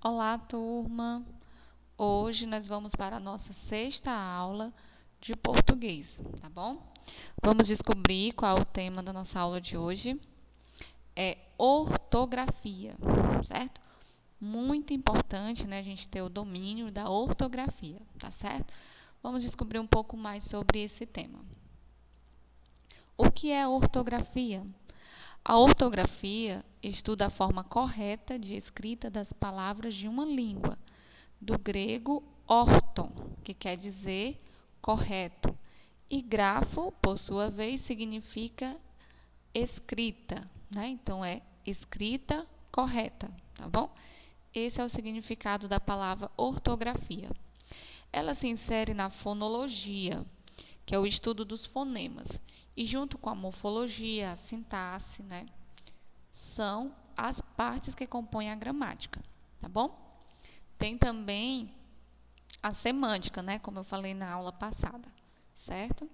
Olá, turma! Hoje nós vamos para a nossa sexta aula de português, tá bom? Vamos descobrir qual é o tema da nossa aula de hoje. É ortografia, certo? Muito importante, né, a gente ter o domínio da ortografia, tá certo? Vamos descobrir um pouco mais sobre esse tema. O que é ortografia? A ortografia estuda a forma correta de escrita das palavras de uma língua, do grego orton, que quer dizer correto, e grafo, por sua vez, significa escrita, né? Então, é escrita correta, tá bom? Esse é o significado da palavra ortografia. Ela se insere na fonologia, que é o estudo dos fonemas, e junto com a morfologia, a sintaxe, né, são as partes que compõem a gramática, tá bom? Tem também a semântica, né, como eu falei na aula passada, certo?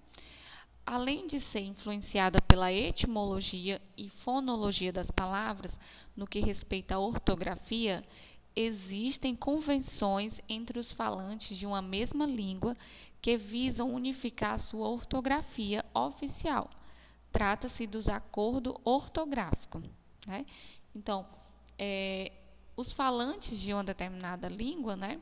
Além de ser influenciada pela etimologia e fonologia das palavras, no que respeita à ortografia, existem convenções entre os falantes de uma mesma língua que visam unificar sua ortografia oficial. Trata-se dos acordos ortográficos, né? Então, os falantes de uma determinada língua, né,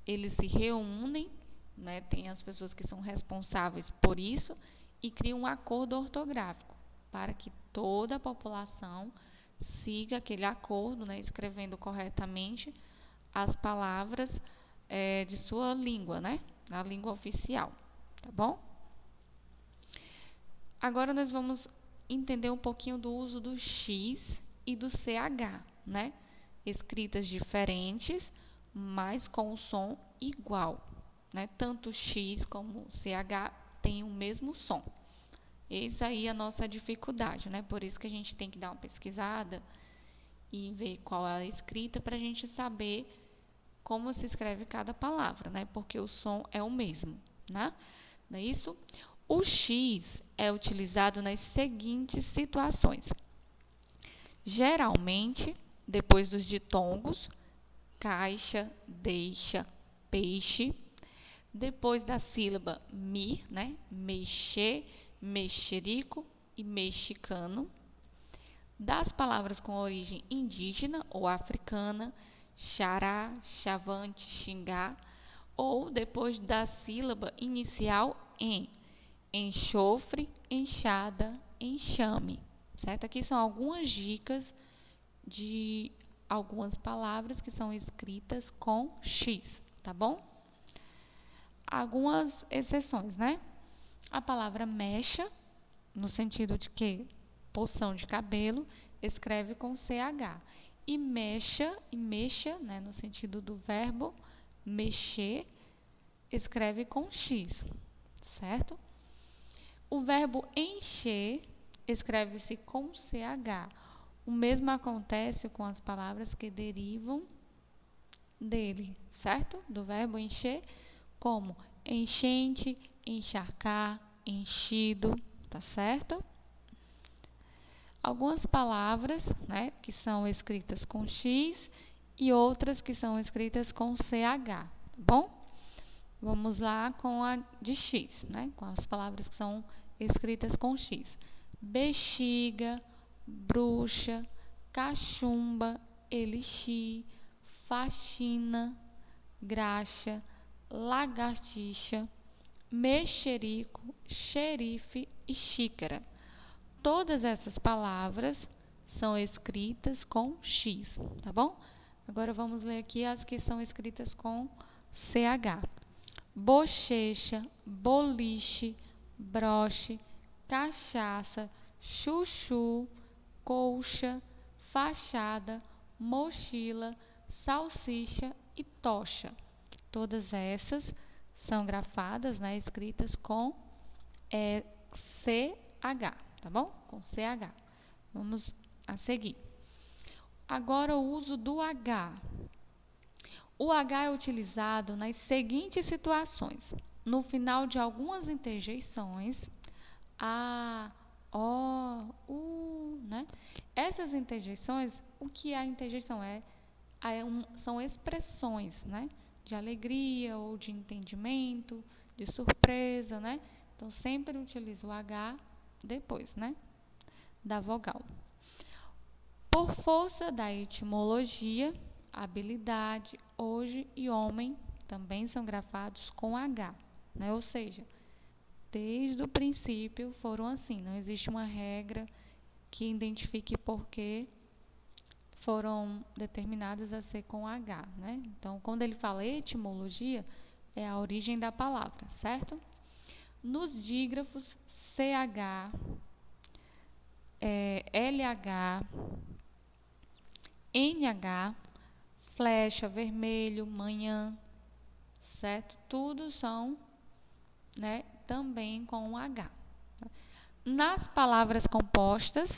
eles se reúnem, né, tem as pessoas que são responsáveis por isso e criam um acordo ortográfico para que toda a população siga aquele acordo, né, escrevendo corretamente as palavras de sua língua, né, na língua oficial, tá bom? Agora nós vamos entender um pouquinho do uso do X e do CH, né? Escritas diferentes, mas com o som igual, né? Tanto X como CH têm o mesmo som. Essa aí é a nossa dificuldade, né? Por isso que a gente tem que dar uma pesquisada e ver qual é a escrita para a gente saber como se escreve cada palavra, né? Porque o som é o mesmo, né? Não é isso? O X é utilizado nas seguintes situações. Geralmente, depois dos ditongos, caixa, deixa, peixe. Depois da sílaba mi, né? Mexer, mexerico e mexicano. Das palavras com origem indígena ou africana, xará, chavante, xingar. Ou depois da sílaba inicial em, enxofre, enxada, enxame, certo? Aqui são algumas dicas de algumas palavras que são escritas com X, tá bom? Algumas exceções, né? A palavra mecha, no sentido de que porção de cabelo, escreve com CH. E mexa, né, no sentido do verbo mexer, escreve com X, certo? O verbo encher escreve-se com CH. O mesmo acontece com as palavras que derivam dele, certo? Do verbo encher, como enchente, encharcar, enchido, tá certo? Algumas palavras, né, que são escritas com X e outras que são escritas com CH, tá bom? Vamos lá com a de X, né? Com as palavras que são escritas com X. Bexiga, bruxa, cachumba, elixir, faxina, graxa, lagartixa, mexerico, xerife e xícara. Todas essas palavras são escritas com X, tá bom? Agora vamos ler aqui as que são escritas com CH. Bochecha, boliche, broche, cachaça, chuchu, colcha, fachada, mochila, salsicha e tocha. Todas essas são grafadas, né, escritas com CH, tá bom? Com CH. Vamos a seguir. Agora o uso do H. O H é utilizado nas seguintes situações. No final de algumas interjeições, a, o, né? Essas interjeições, o que é a interjeição? É são expressões, né? De alegria ou de entendimento, de surpresa, né? Então, sempre utiliza o H depois, né? Da vogal. Por força da etimologia, habilidade, hoje e homem também são grafados com H, né? Ou seja, desde o princípio foram assim, não existe uma regra que identifique por que foram determinadas a ser com H, né? Então, quando ele fala etimologia, é a origem da palavra, certo? Nos dígrafos, CH, LH, NH, flecha, vermelho, manhã, certo? Tudo são, né, também com H. Nas palavras compostas,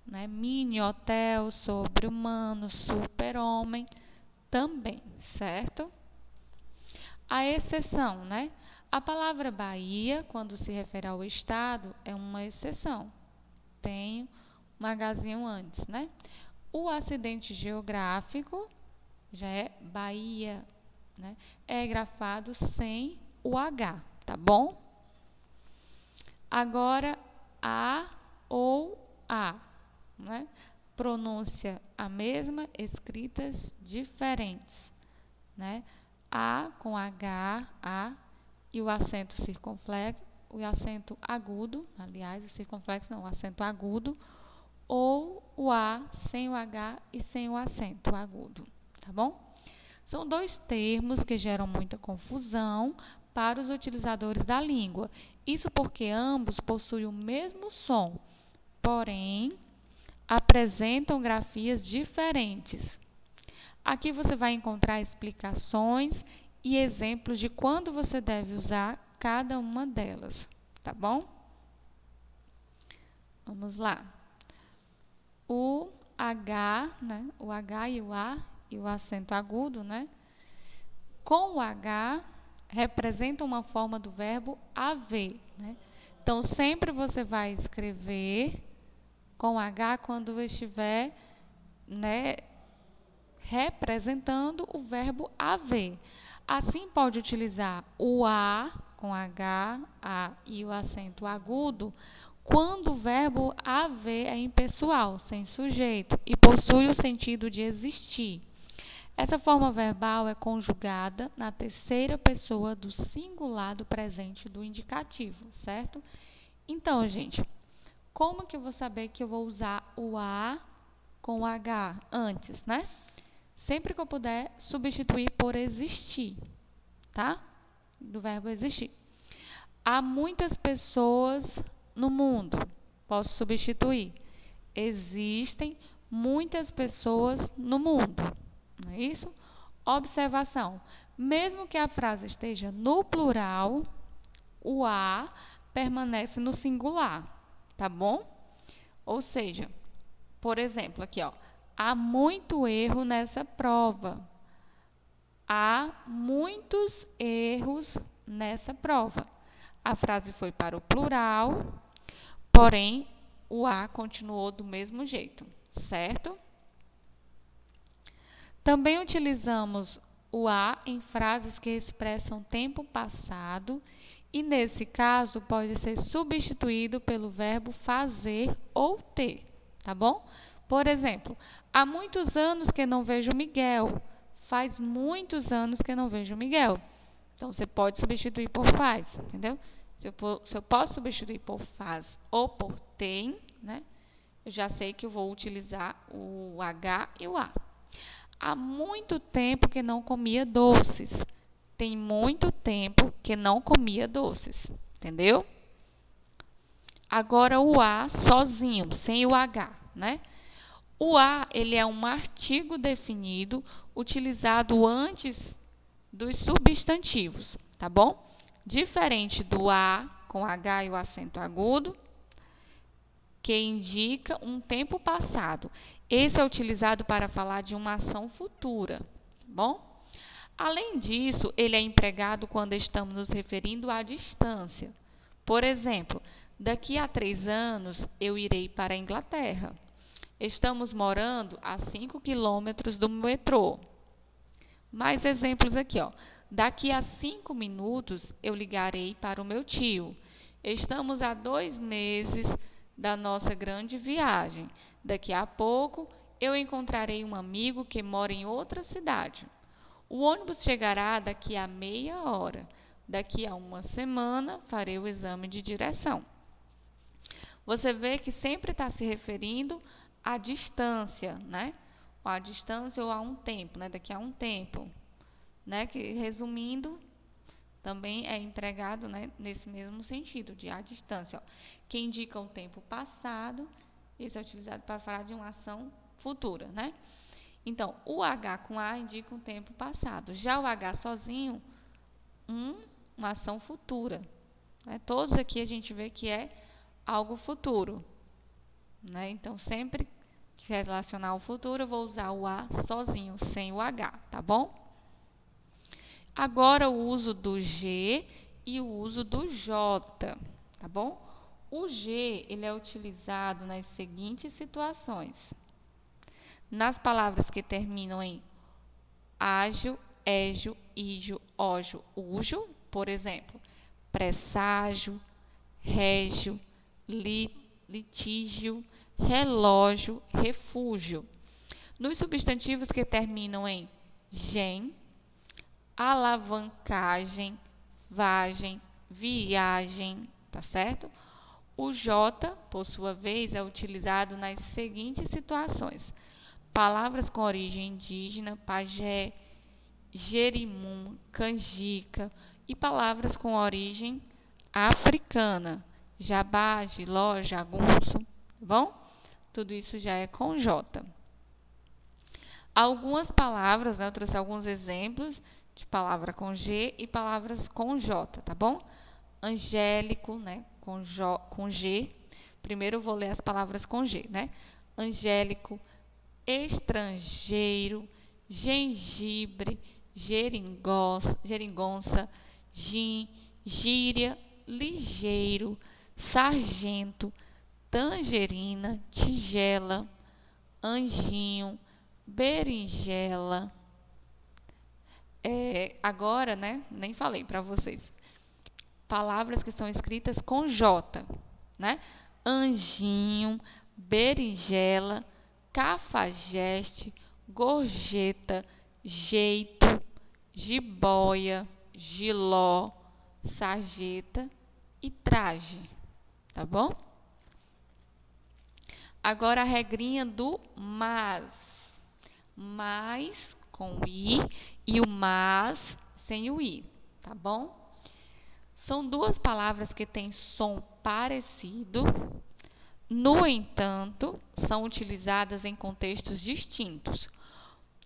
né, mini, hotel, sobre-humano, super-homem, também, certo? A exceção, né? A palavra Bahia, quando se refere ao estado, é uma exceção. Tem um Hzinho antes, né? O acidente geográfico já é Bahia, né? É grafado sem o H, tá bom? Agora, A ou A, né? Pronúncia a mesma, escritas diferentes, né? A com H, A, e o acento circunflexo, o acento agudo, aliás, o circunflexo não, o acento agudo, ou o A sem o H e sem o acento agudo, tá bom? São dois termos que geram muita confusão para os utilizadores da língua. Isso porque ambos possuem o mesmo som, porém apresentam grafias diferentes. Aqui você vai encontrar explicações e exemplos de quando você deve usar cada uma delas, tá bom? Vamos lá. O H, né? O H e o A e o acento agudo, né? Com o H representa uma forma do verbo haver, né? Então sempre você vai escrever com H quando estiver, né, representando o verbo haver. Assim pode utilizar o A com H, A e o acento agudo quando o verbo haver é impessoal, sem sujeito, e possui o sentido de existir. Essa forma verbal é conjugada na terceira pessoa do singular do presente do indicativo, certo? Então, gente, como que eu vou saber que eu vou usar o A com o H antes, né? Sempre que eu puder substituir por existir, tá? Do verbo existir. Há muitas pessoas no mundo. Posso substituir. Existem muitas pessoas no mundo. Não é isso? Observação. Mesmo que a frase esteja no plural, o A permanece no singular, tá bom? Ou seja, por exemplo, aqui, ó, há muito erro nessa prova. Há muitos erros nessa prova. A frase foi para o plural, porém, o A continuou do mesmo jeito, certo? Também utilizamos o A em frases que expressam tempo passado e, nesse caso, pode ser substituído pelo verbo fazer ou ter, tá bom? Por exemplo, há muitos anos que não vejo Miguel. Faz muitos anos que não vejo Miguel. Então, você pode substituir por faz, entendeu? Se eu posso substituir por faz ou por tem, né? Eu já sei que eu vou utilizar o H e o A. Há muito tempo que não comia doces. Tem muito tempo que não comia doces, entendeu? Agora o A sozinho, sem o H, né? O A, ele é um artigo definido utilizado antes dos substantivos, tá bom? Diferente do A com H e o acento agudo, que indica um tempo passado. Esse é utilizado para falar de uma ação futura, tá bom? Além disso, ele é empregado quando estamos nos referindo à distância. Por exemplo, daqui a 3 anos eu irei para a Inglaterra. Estamos morando a 5 quilômetros do metrô. Mais exemplos aqui, ó. Daqui a 5 minutos eu ligarei para o meu tio. Estamos a 2 meses da nossa grande viagem. Daqui a pouco eu encontrarei um amigo que mora em outra cidade. O ônibus chegará daqui a meia hora. Daqui a uma semana farei o exame de direção. Você vê que sempre está se referindo à distância, né? À distância ou a um tempo, né? Daqui a um tempo, né? Que, resumindo, também é empregado, né, nesse mesmo sentido, de à distância. Ó. Que indica um tempo passado, esse é utilizado para falar de uma ação futura, né? Então, o H com A indica um tempo passado. Já o H sozinho, uma ação futura. Né? Todos aqui a gente vê que é algo futuro. Né? Então, sempre que relacionar ao futuro, eu vou usar o A sozinho, sem o H, tá bom? Agora, o uso do G e o uso do J, tá bom? O G, ele é utilizado nas seguintes situações. Nas palavras que terminam em ágio, égio, ígio, ógio, úgio, por exemplo, presságio, régio, litígio, relógio, refúgio. Nos substantivos que terminam em gen, alavancagem, vagem, viagem, tá certo? O J, por sua vez, é utilizado nas seguintes situações. Palavras com origem indígena, pajé, jerimum, canjica, e palavras com origem africana, jabá, giló, jagunço, tá bom? Tudo isso já é com J. Algumas palavras, né, eu trouxe alguns exemplos de palavra com G e palavras com J, tá bom? Angélico, né, com G. Primeiro eu vou ler as palavras com G, né? Angélico, estrangeiro, gengibre, geringonça, gin, gíria, ligeiro, sargento, tangerina, tigela, anjinho, berinjela. Agora, né? Nem falei para vocês. Palavras que são escritas com J, né? Anjinho, berinjela, cafajeste, gorjeta, jeito, jiboia, giló, sarjeta e traje, tá bom? Agora a regrinha do mas. Mais com o i e o mas sem o i, tá bom? São duas palavras que têm som parecido, no entanto, são utilizadas em contextos distintos.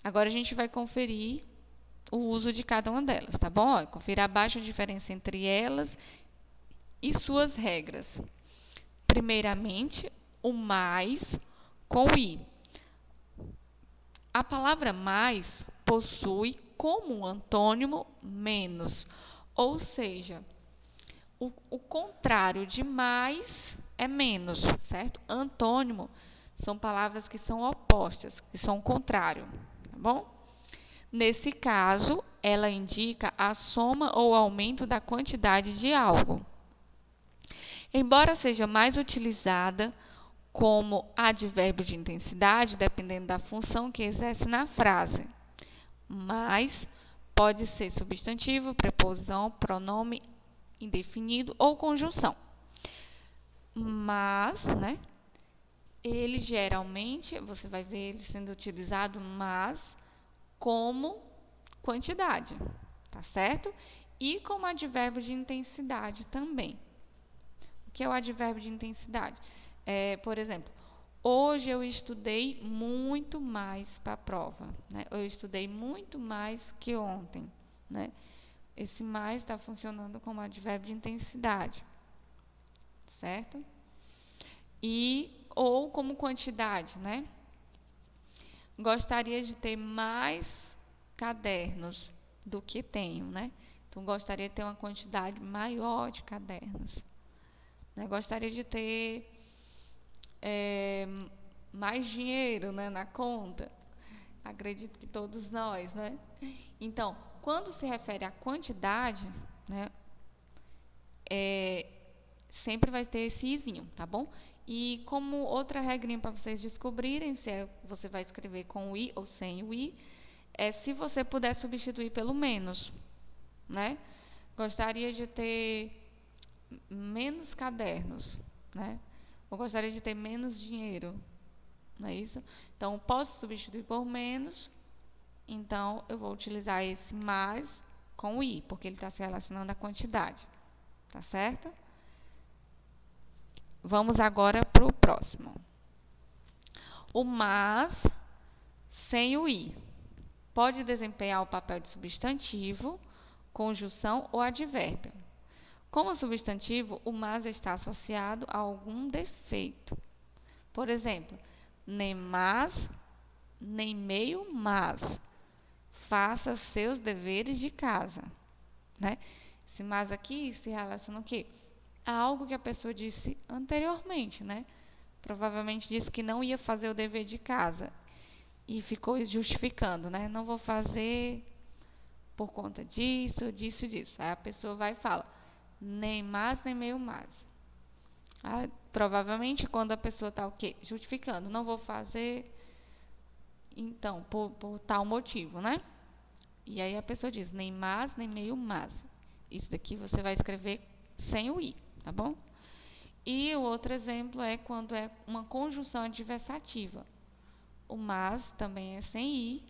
Agora a gente vai conferir o uso de cada uma delas, tá bom? Confira abaixo a diferença entre elas e suas regras. Primeiramente, o mais com o i. A palavra mais possui como antônimo menos, ou seja, o contrário de mais é menos, certo? Antônimo são palavras que são opostas, que são o contrário, tá bom? Nesse caso, ela indica a soma ou aumento da quantidade de algo. Embora seja mais utilizada como advérbio de intensidade, dependendo da função que exerce na frase, mas pode ser substantivo, preposição, pronome indefinido ou conjunção. Mas, né, ele geralmente, você vai ver ele sendo utilizado mas como quantidade, tá certo? E como advérbio de intensidade também. O que é o advérbio de intensidade? Por exemplo, hoje eu estudei muito mais para a prova, né? Eu estudei muito mais que ontem, né? Esse mais está funcionando como advérbio de intensidade, certo? Ou como quantidade, né? Gostaria de ter mais cadernos do que tenho, né? Então, gostaria de ter uma quantidade maior de cadernos. Né? Gostaria de ter mais dinheiro, né, na conta. Acredito que todos nós, né? Então, quando se refere à quantidade, né, é, sempre vai ter esse izinho, tá bom? E como outra regrinha para vocês descobrirem se você vai escrever com o i ou sem o i, é se você puder substituir pelo menos, né? Gostaria de ter menos cadernos, né? Eu gostaria de ter menos dinheiro, não é isso? Então, posso substituir por menos, então eu vou utilizar esse mais com o i, porque ele está se relacionando à quantidade, tá certo? Vamos agora para o próximo. O mas sem o i pode desempenhar o papel de substantivo, conjunção ou advérbio. Como substantivo, o mas está associado a algum defeito. Por exemplo, nem mas, nem meio mas. Faça seus deveres de casa, né? Esse mas aqui se relaciona o quê? A algo que a pessoa disse anteriormente, né? Provavelmente disse que não ia fazer o dever de casa e ficou justificando, né? Não vou fazer por conta disso, disso, disso. Aí a pessoa vai e fala, nem mais, nem meio mais. Aí, provavelmente, quando a pessoa está o quê? Justificando, não vou fazer, então, por tal motivo, né? E aí a pessoa diz, nem mais, nem meio mais. Isso daqui você vai escrever sem o i, tá bom? E o outro exemplo é quando é uma conjunção adversativa. O mas também é sem i.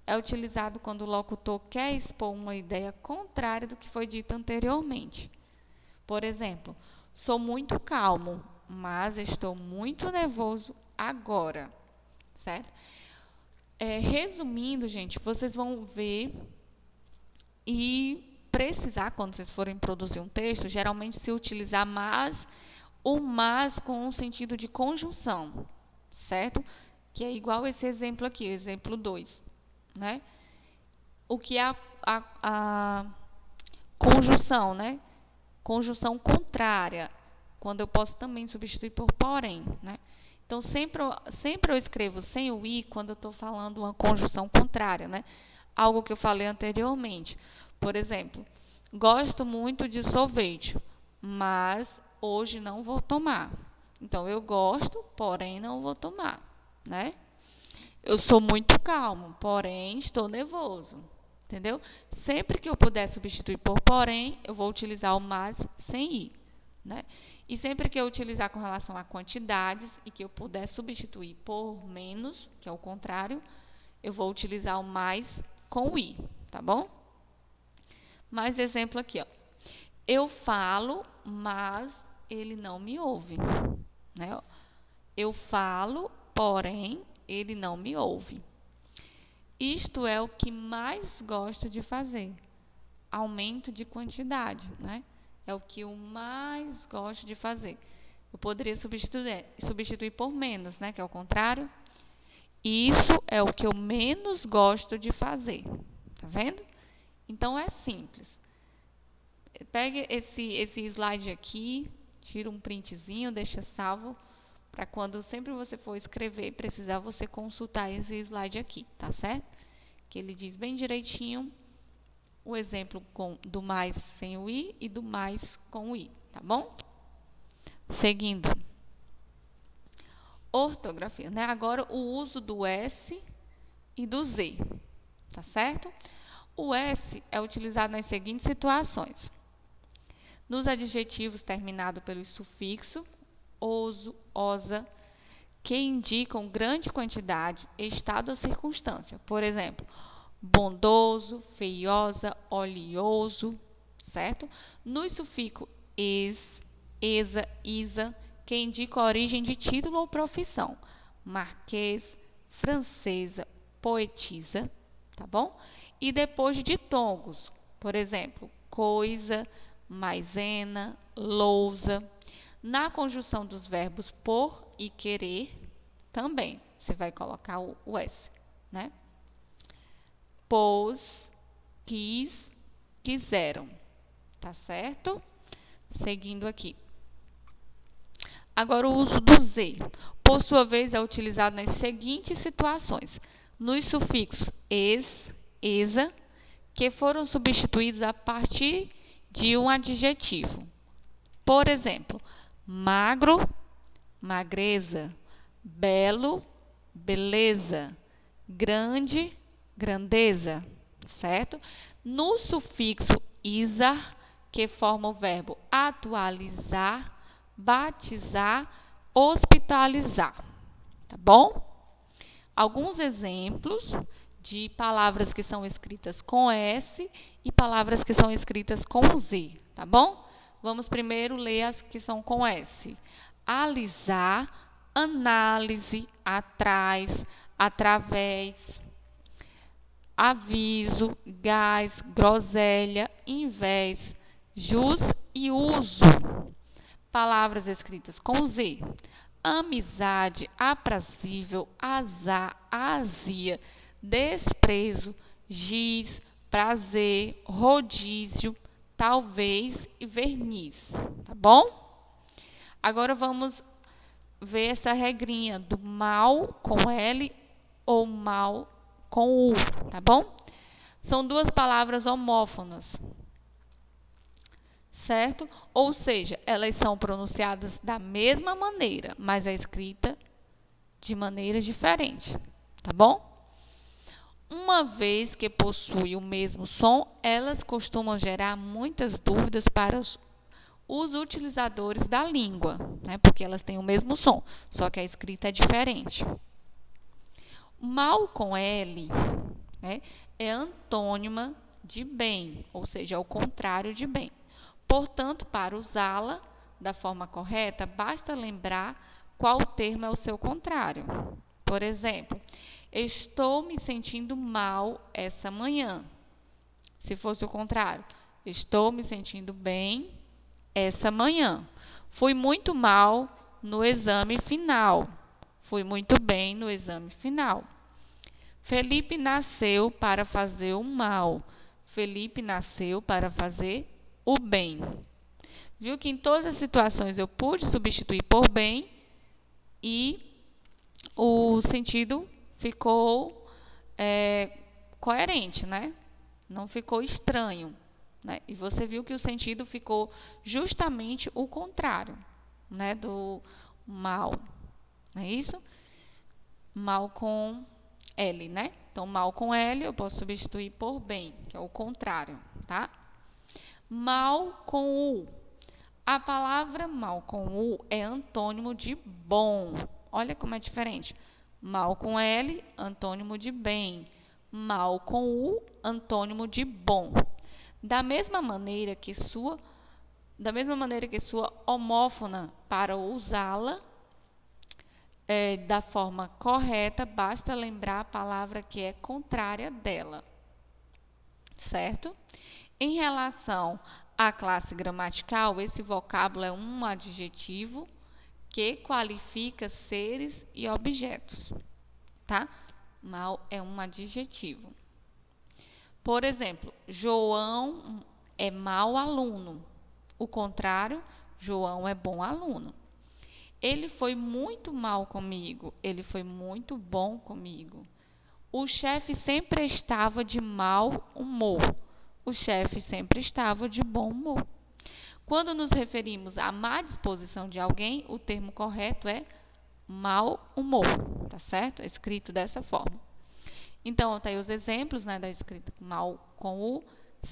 É utilizado quando o locutor quer expor uma ideia contrária do que foi dito anteriormente. Por exemplo, sou muito calmo, mas estou muito nervoso agora, certo? Resumindo, gente, vocês vão ver e precisar, quando vocês forem produzir um texto, geralmente se utilizar mais o mas com um sentido de conjunção, certo? Que é igual esse exemplo aqui, o exemplo 2, né? O que é a conjunção, né? Conjunção contrária, quando eu posso também substituir por porém, né? Então, sempre eu escrevo sem o i quando eu estou falando uma conjunção contrária, né? Algo que eu falei anteriormente. Por exemplo, gosto muito de sorvete, mas hoje não vou tomar. Então, eu gosto, porém não vou tomar, né? Eu sou muito calmo, porém estou nervoso. Entendeu? Sempre que eu puder substituir por porém, eu vou utilizar o mais sem i, né? E sempre que eu utilizar com relação a quantidades e que eu puder substituir por menos, que é o contrário, eu vou utilizar o mais com o i, tá bom? Mais exemplo aqui, ó. Eu falo, mas ele não me ouve, né? Eu falo, porém ele não me ouve. Isto é o que mais gosto de fazer. Aumento de quantidade, né? É o que eu mais gosto de fazer. Eu poderia substituir por menos, né? Que é o contrário. Isso é o que eu menos gosto de fazer. Tá vendo? Então, é simples. Pegue esse slide aqui, tira um printzinho, deixa salvo, para quando sempre você for escrever, precisar você consultar esse slide aqui, tá certo? Que ele diz bem direitinho o exemplo do mais sem o i e do mais com o i, tá bom? Seguindo. Ortografia, né? Agora o uso do S e do Z, tá certo? O S é utilizado nas seguintes situações. Nos adjetivos terminados pelo sufixo oso, osa, que indicam grande quantidade, estado ou circunstância. Por exemplo, bondoso, feiosa, oleoso, certo? Nos sufixos es, esa, isa, que indicam a origem de título ou profissão. Marquês, francesa, poetisa, tá bom? E depois de ditongos, por exemplo, coisa, maisena, lousa. Na conjunção dos verbos por e querer, também você vai colocar o S, né? Pôs, quis, quiseram, tá certo? Seguindo aqui. Agora, o uso do Z, por sua vez, é utilizado nas seguintes situações. nos sufixos es, esa, que foram substituídos a partir de um adjetivo. Por exemplo, magro, magreza, belo, beleza, grande, grandeza, certo? No sufixo isar, que forma o verbo atualizar, batizar, hospitalizar, tá bom? Alguns exemplos de palavras que são escritas com S e palavras que são escritas com Z, tá bom? Vamos primeiro ler as que são com S. Alisar, análise, atrás, através, aviso, gás, groselha, invés, jus e uso. Palavras escritas com Z. Amizade, aprazível, azar, azia, desprezo, giz, prazer, rodízio, talvez e verniz, tá bom? Agora vamos ver essa regrinha do mal com L ou mal com U, tá bom? São duas palavras homófonas, certo? Ou seja, elas são pronunciadas da mesma maneira, mas é escrita de maneira diferente, tá bom? Uma vez que possuem o mesmo som, elas costumam gerar muitas dúvidas para os utilizadores da língua, né? Porque elas têm o mesmo som, só que a escrita é diferente. Mal com L, né, é antônima de bem, ou seja, é o contrário de bem. Portanto, para usá-la da forma correta, basta lembrar qual termo é o seu contrário. Por exemplo, estou me sentindo mal essa manhã. Se fosse o contrário, estou me sentindo bem essa manhã. Fui muito mal no exame final. Fui muito bem no exame final. Felipe nasceu para fazer o mal. Felipe nasceu para fazer o bem. Viu que em todas as situações eu pude substituir por bem e o sentido ficou coerente, né? Não ficou estranho, né? E você viu que o sentido ficou justamente o contrário, né? Do mal, não é isso? Mal com L, né? Então, mal com L eu posso substituir por bem, que é o contrário, tá? Mal com U. A palavra mal com U é antônimo de bom. Olha como é diferente. Mal com L, antônimo de bem. Mal com U, antônimo de bom. Da mesma maneira que sua homófona, para usá-la da forma correta, basta lembrar a palavra que é contrária dela, certo? Em relação à classe gramatical, esse vocábulo é um adjetivo que qualifica seres e objetos, tá? Mal é um adjetivo. Por exemplo, João é mau aluno. O contrário, João é bom aluno. Ele foi muito mal comigo. Ele foi muito bom comigo. O chefe sempre estava de mau humor. O chefe sempre estava de bom humor. Quando nos referimos à má disposição de alguém, o termo correto é mau humor, tá certo? É escrito dessa forma. Então, tá aí os exemplos, né, da escrita mal com U.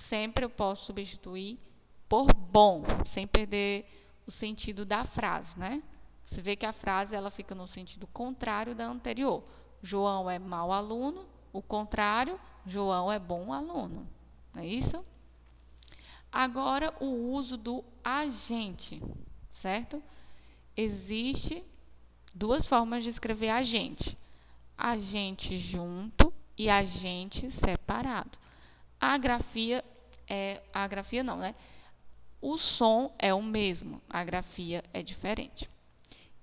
Sempre eu posso substituir por bom, sem perder o sentido da frase, né? Você vê que a frase ela fica no sentido contrário da anterior. João é mau aluno, o contrário, João é bom aluno. Não é isso? Agora, o uso do agente, certo? Existe duas formas de escrever agente. Agente junto e agente separado. A grafia não, né? O som é o mesmo, a grafia é diferente.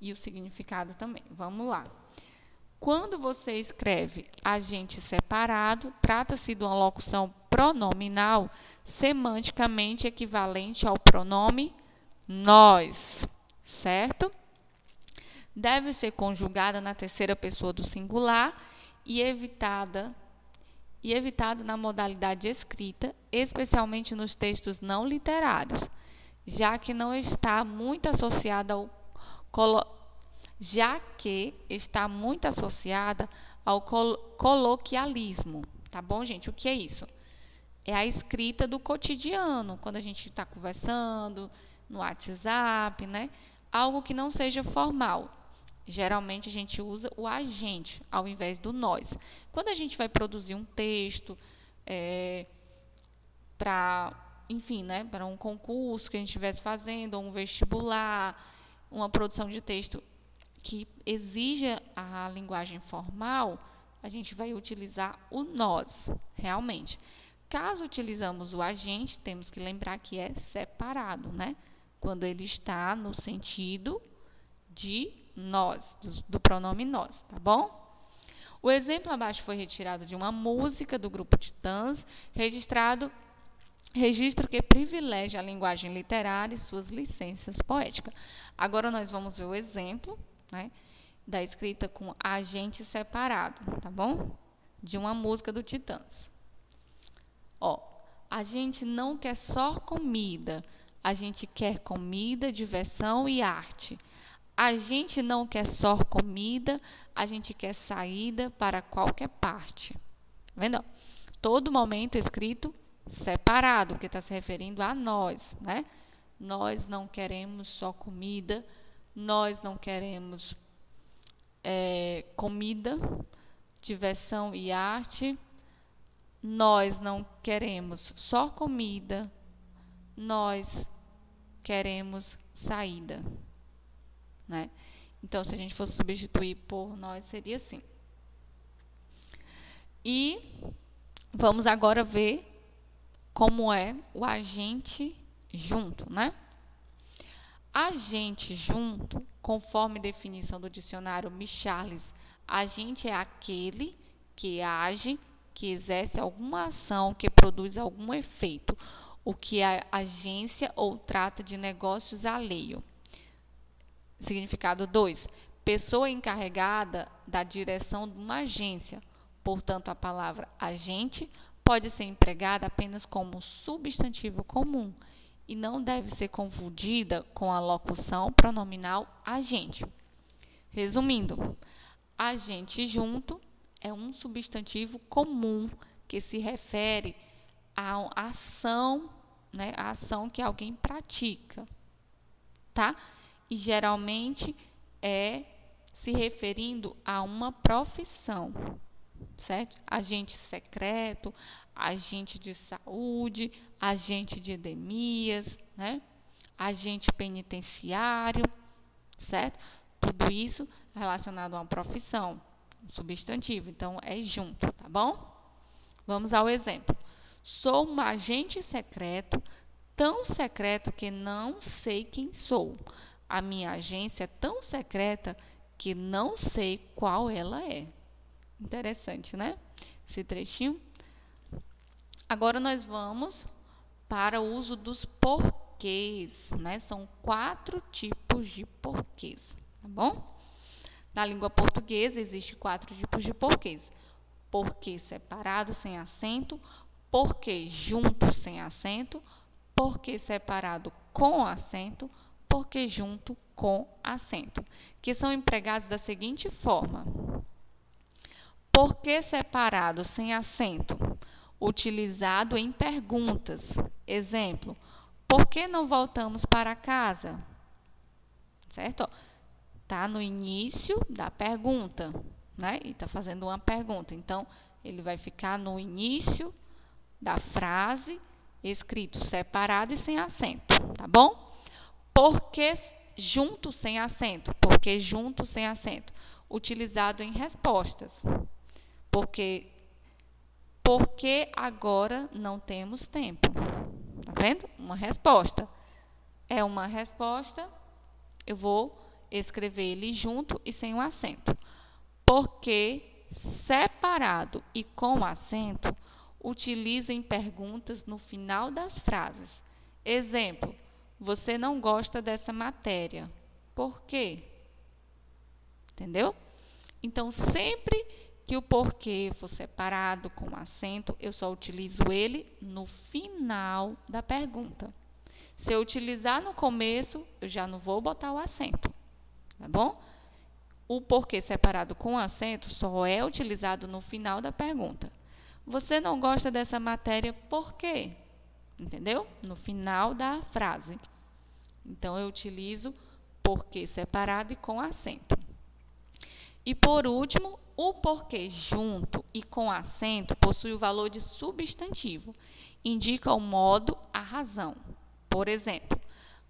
E o significado também. Vamos lá. Quando você escreve agente separado, trata-se de uma locução pronominal semanticamente equivalente ao pronome nós, certo? Deve ser conjugada na terceira pessoa do singular e evitada na modalidade escrita, especialmente nos textos não literários, já que está muito associada ao coloquialismo. Tá bom, gente? O que é isso? É a escrita do cotidiano, quando a gente está conversando no WhatsApp, né? Algo que não seja formal. Geralmente a gente usa o agente ao invés do nós. Quando a gente vai produzir um texto enfim, né, para um concurso que a gente estivesse fazendo, ou um vestibular, uma produção de texto que exija a linguagem formal, a gente vai utilizar o nós, realmente. Caso utilizamos o agente, temos que lembrar que é separado, né? Quando ele está no sentido de nós, do pronome nós, tá bom? O exemplo abaixo foi retirado de uma música do grupo Titãs, registro que privilegia a linguagem literária e suas licenças poéticas. Agora nós vamos ver o exemplo, né, da escrita com agente separado, tá bom? De uma música do Titãs. Ó, a gente não quer só comida, a gente quer comida, diversão e arte. A gente não quer só comida, a gente quer saída para qualquer parte. Tá vendo? Todo momento escrito separado, porque está se referindo a nós, né? Nós não queremos só comida, nós não queremos comida, diversão e arte. Nós não queremos só comida, nós queremos saída, né? Então, se a gente fosse substituir por nós, seria assim. E vamos agora ver como é o agente junto, né? Agente junto, conforme definição do dicionário Michalis, agente é aquele que age, que exerce alguma ação, que produz algum efeito, o que é agência ou trata de negócios alheio. Significado 2. Pessoa encarregada da direção de uma agência. Portanto, a palavra agente pode ser empregada apenas como substantivo comum e não deve ser confundida com a locução pronominal agente. Resumindo, agente junto é um substantivo comum que se refere à ação, né, a ação que alguém pratica, tá? E geralmente é se referindo a uma profissão, certo? Agente secreto, agente de saúde, agente de endemias, né? Agente penitenciário, certo? Tudo isso relacionado a uma profissão, um substantivo, então é junto, tá bom? Vamos ao exemplo. Sou um agente secreto, tão secreto que não sei quem sou. A minha agência é tão secreta que não sei qual ela é. Interessante, né? Esse trechinho. Agora nós vamos para o uso dos porquês, né? São 4 tipos de porquês, tá bom? Na língua portuguesa existem 4 tipos de porquês. Porquê separado sem acento, porquê junto sem acento, porquê separado com acento, porquê junto com acento, que são empregados da seguinte forma. Porquê separado sem acento, utilizado em perguntas. Exemplo, por que não voltamos para casa? Certo? Está no início da pergunta, né? E está fazendo uma pergunta. Então, ele vai ficar no início da frase, escrito separado e sem acento, tá bom? Por que junto sem acento? Por que junto sem acento? Utilizado em respostas. Por que agora não temos tempo? Tá vendo? Uma resposta. É uma resposta, eu vou escrever ele junto e sem o acento. Porque separado e com acento, utiliza em perguntas no final das frases. Exemplo, você não gosta dessa matéria. Por quê? Entendeu? Então, sempre que o porquê for separado com acento, eu só utilizo ele no final da pergunta. Se eu utilizar no começo, eu já não vou botar o acento, tá bom? O porquê separado com acento só é utilizado no final da pergunta. Você não gosta dessa matéria por quê? Entendeu? No final da frase. Então, eu utilizo porquê separado e com acento. E, por último, o porquê junto e com acento possui o valor de substantivo. Indica o modo, a razão. Por exemplo,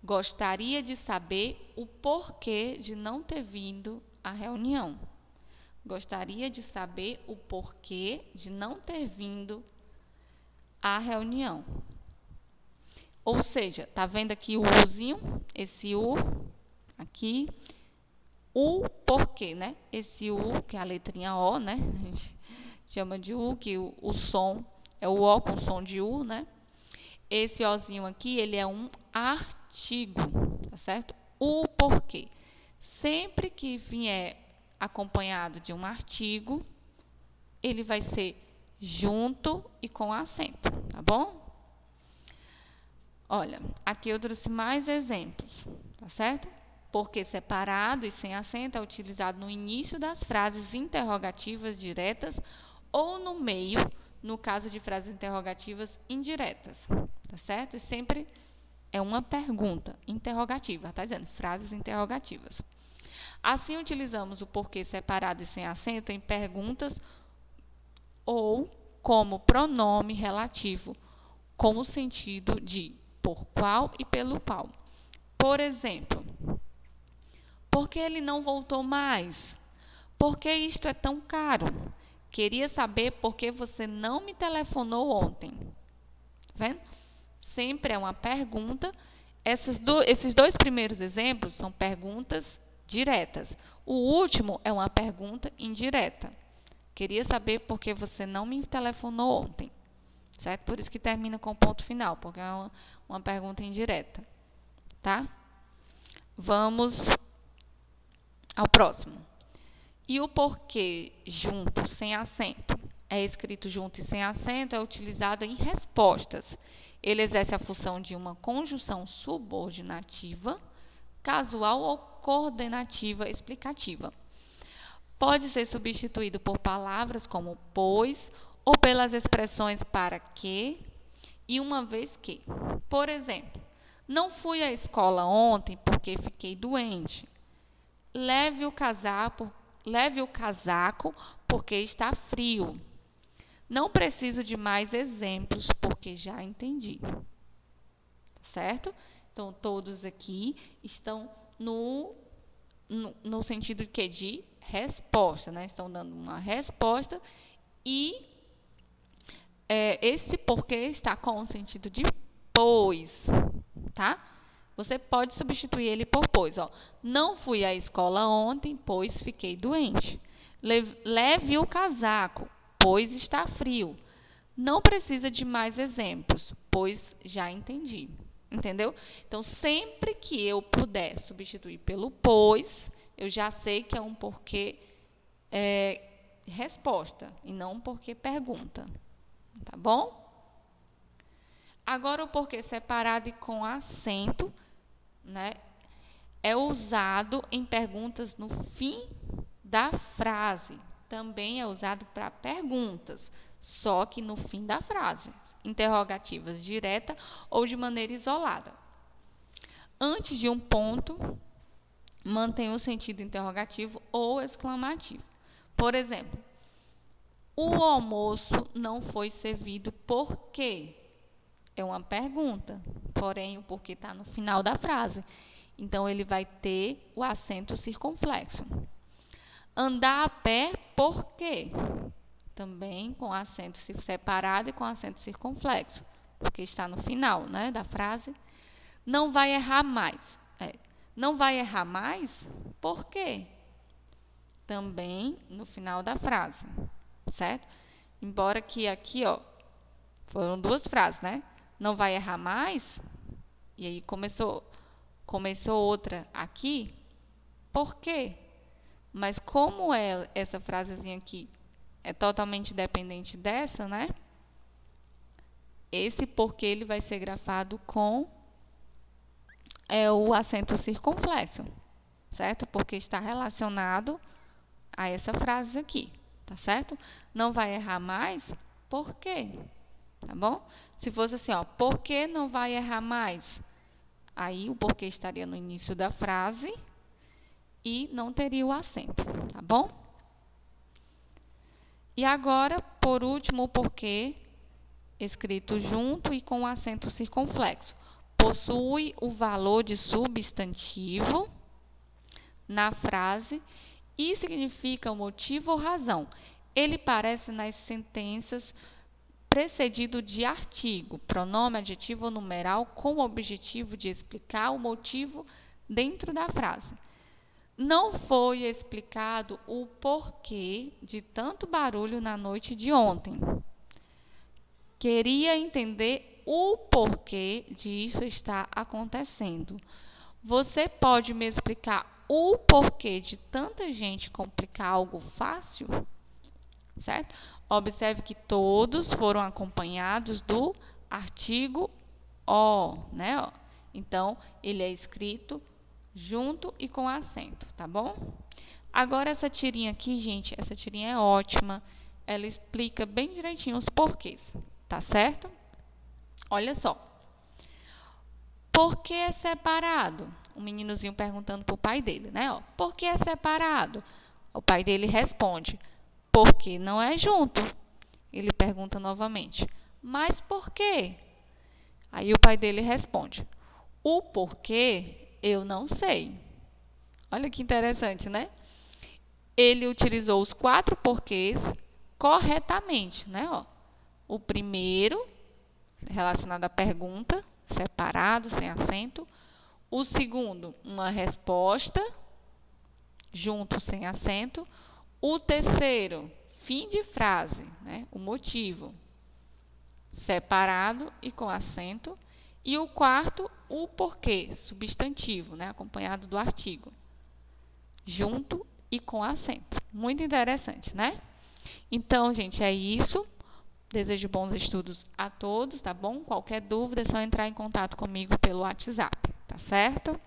gostaria de saber o porquê de não ter vindo à reunião. Gostaria de saber o porquê de não ter vindo à reunião. Ou seja, tá vendo aqui o uzinho? Esse u aqui. O porquê, né? Esse U, que é a letrinha O, né? A gente chama de U, que o som é o O com som de U, né? Esse Ozinho aqui, ele é um artigo, tá certo? O porquê. Sempre que vier acompanhado de um artigo, ele vai ser junto e com acento, tá bom? Olha, aqui eu trouxe mais exemplos, tá certo? Porque separado e sem acento é utilizado no início das frases interrogativas diretas ou no meio, no caso de frases interrogativas indiretas, tá certo? E sempre é uma pergunta interrogativa, tá dizendo? Frases interrogativas. Assim, utilizamos o porquê separado e sem acento em perguntas ou como pronome relativo, com o sentido de por qual e pelo qual. Por exemplo, por que ele não voltou mais? Por que isto é tão caro? Queria saber por que você não me telefonou ontem. Tá vendo? Sempre é uma pergunta. Esses dois primeiros exemplos são perguntas diretas. O último é uma pergunta indireta. Queria saber por que você não me telefonou ontem. Certo? Por isso que termina com ponto final, porque é uma pergunta indireta. Tá? Vamos ao próximo. E o porquê junto, sem acento? É escrito junto e sem acento, é utilizado em respostas. Ele exerce a função de uma conjunção subordinativa, casual ou coordenativa explicativa. Pode ser substituído por palavras como pois ou pelas expressões para que e uma vez que. Por exemplo, não fui à escola ontem porque fiquei doente. Leve o casaco porque está frio. Não preciso de mais exemplos porque já entendi. Certo? Então, todos aqui estão no sentido de quê? De resposta, né? Estão dando uma resposta e esse porquê está com o sentido de pois, tá? Você pode substituir ele por pois. Ó. Não fui à escola ontem, pois fiquei doente. Leve o casaco, pois está frio. Não precisa de mais exemplos, pois já entendi. Entendeu? Então, sempre que eu puder substituir pelo pois, eu já sei que é um porquê resposta e não um porquê pergunta. Tá bom? Agora, o porquê separado e com acento, né, é usado em perguntas no fim da frase. Também é usado para perguntas, só que no fim da frase. Interrogativas direta ou de maneira isolada. Antes de um ponto, mantém o sentido interrogativo ou exclamativo. Por exemplo, o almoço não foi servido por quê? É uma pergunta, porém o porquê está no final da frase. Então, ele vai ter o acento circunflexo. Andar a pé por quê? Também com acento separado e com acento circunflexo, porque está no final, né, da frase. Não vai errar mais. Não vai errar mais? Por quê? Também no final da frase, certo? Embora que aqui, ó, foram duas frases, né? Não vai errar mais? E aí começou outra aqui. Por quê? Mas como é essa frasezinha aqui é totalmente dependente dessa, né? Esse porquê ele vai ser grafado com o acento circunflexo, certo? Porque está relacionado a essa frase aqui, tá certo? Não vai errar mais, por quê? Tá bom? Se fosse assim, ó, por que não vai errar mais? Aí o porquê estaria no início da frase e não teria o acento, tá bom? E agora, por último, o porquê escrito junto e com acento circunflexo. Possui o valor de substantivo na frase e significa o motivo ou razão. Ele aparece nas sentenças precedido de artigo, pronome, adjetivo ou numeral, com o objetivo de explicar o motivo dentro da frase. Não foi explicado o porquê de tanto barulho na noite de ontem. Queria entender o porquê disso estar acontecendo. Você pode me explicar o porquê de tanta gente complicar algo fácil? Certo? Observe que todos foram acompanhados do artigo o, né? Então, ele é escrito junto e com acento, tá bom? Agora, essa tirinha aqui, gente, essa tirinha é ótima. Ela explica bem direitinho os porquês, tá certo? Olha só. Por que é separado? O meninozinho perguntando para o pai dele, né? Ó, por que é separado? O pai dele responde, porque não é junto. Ele pergunta novamente, mas por quê? Aí o pai dele responde, o porquê eu não sei. Olha que interessante, né? Ele utilizou os 4 porquês corretamente, né? Ó, o primeiro, relacionado à pergunta, separado, sem acento. O segundo, uma resposta, junto, sem acento. O terceiro, fim de frase, né? O motivo, separado e com acento. E o quarto, o porquê, substantivo, né? Acompanhado do artigo, junto e com acento. Muito interessante, né? Então, gente, é isso. Desejo bons estudos a todos, tá bom? Qualquer dúvida é só entrar em contato comigo pelo WhatsApp, tá certo?